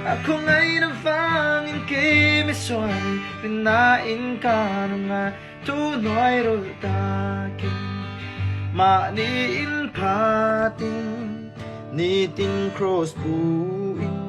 Ako nga'y navangin kay Mesoy Pinain ka na nga tunay roldakin Maniin pating niting cross buin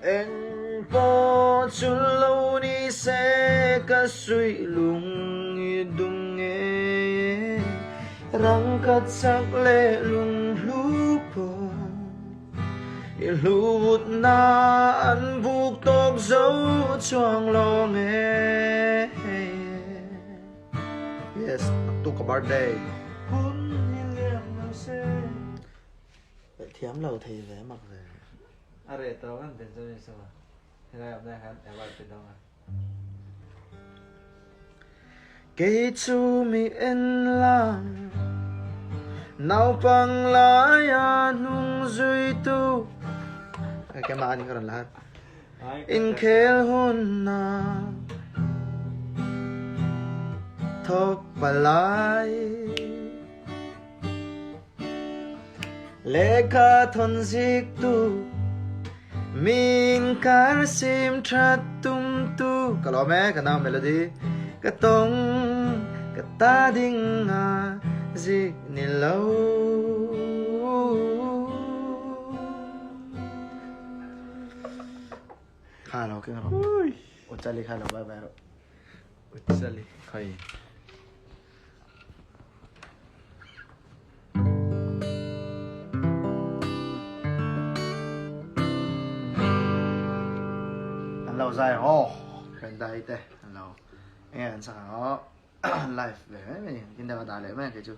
En po chun lâu ni sẽ cả suy lung dung nghe răng cắt sắc lệ lung lu po lu vụt na ăn buộc tóc dấu choang lo nghe yes tu có birthday thiếm lâu thì dễ mặc rồi Are tao kan tension ni semua. Helai apa kan? Awal pedang. Kể chú mi en lang nào pang laya nung duy tu cái mà anh còn là in khel hôn na thok balai leka thon zik tu mình cả sim trát tung tu cả lo mẹ cả nào melody cả tông cả ta đinh à gì nè lâu khai lo cái nào ôi chạy đi khai lo bye bye rồi Utsali. khai lâu dài ô khen đây thế lâu nghe anh sao live về mấy cái nào đã lấy mấy cái chú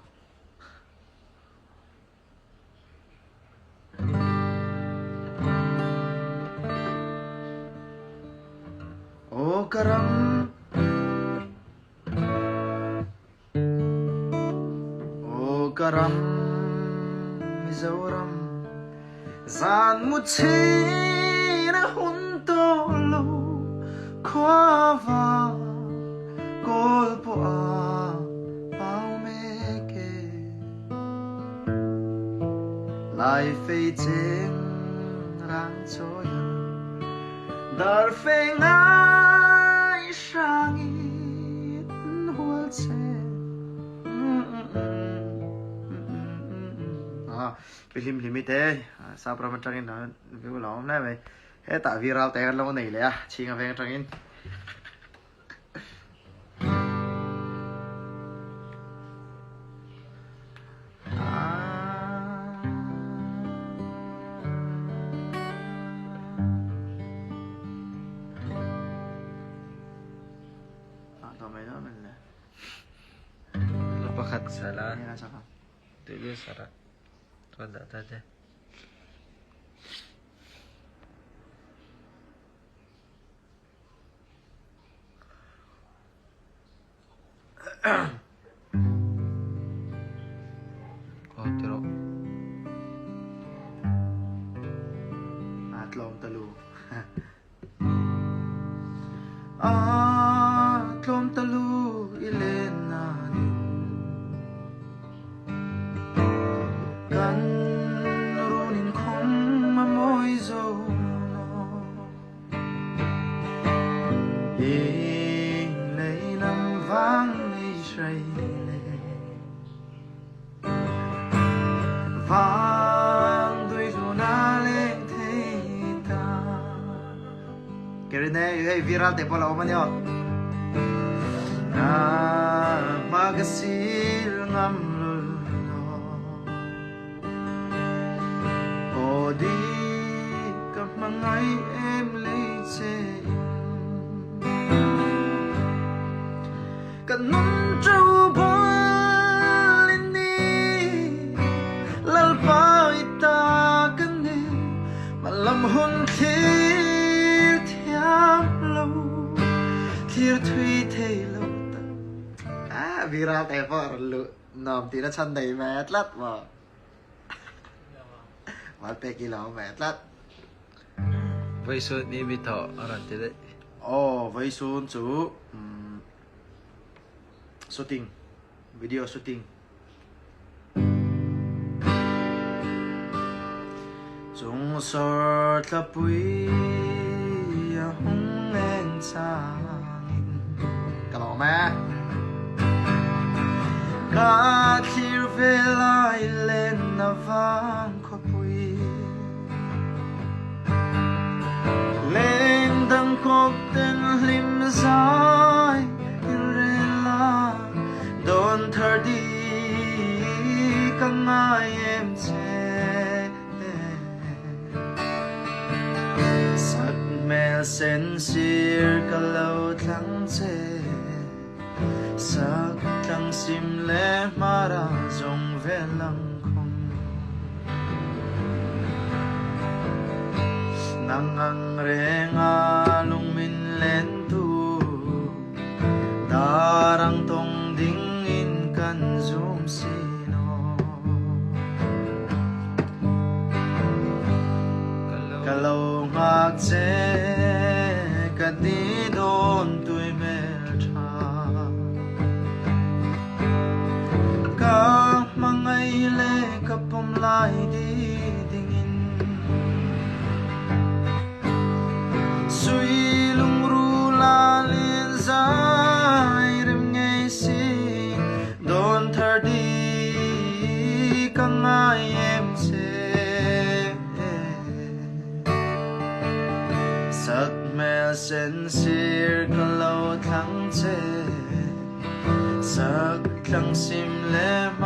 ô karam ô karam mizoram zan một chi na hun to lo khoa va col po a bao mê kê lại phê trên rang trôi dar phê ngay sang ít hual che film phim thế sao pra trăng in đó view lắm này mày hết tại viral té lâu này lẽ chỉ ngà về trăng in tao mấy đó mình là Lepakat salah. ini rasa apa Dulu syarat. Tuan tak ada. Oh, teruk. Atlom telu Atlom telu ilenanin Kan runin kong mamoy zono Ing lay nam vang ni shay vang đuôi dù na lên thế ta cái này hay viral thế bao lâu mà nhở na magasil ngam lolo o di gặp mà ngay em lấy che cần nung trâu bò làm hôn thiệt thiam lâu thiệt thủy thế lâu vì ra tay phở lụ nòm tí nó chân đầy mét lắm mà mà bê kỳ lão mét lắm ไว้สุดนี้มีต่ออะไรจะได้ ồ với xuống chú shooting video shooting chúng sort la bụi hung en sang cả lọ mẹ cả thir về lại lên na vang khó bụi lên đằng khóc tên lim dài rela đón thở đi căng ai em che sắc mẹ sen xìr cả lâu thăng che sắc thăng sim lẽ mà ra dòng về lăng không nang ang renga lung min len tu darang tong ding in kan zoom sino kalau ngak che ka di don tui mel tha ka mangai le ka pom lai di ding in suy lung ru la liên dài rem ngay si đón thở đi căng ai em sẽ sắc mẹ sen xìr cả lâu thắng chê sắc thăng sim lem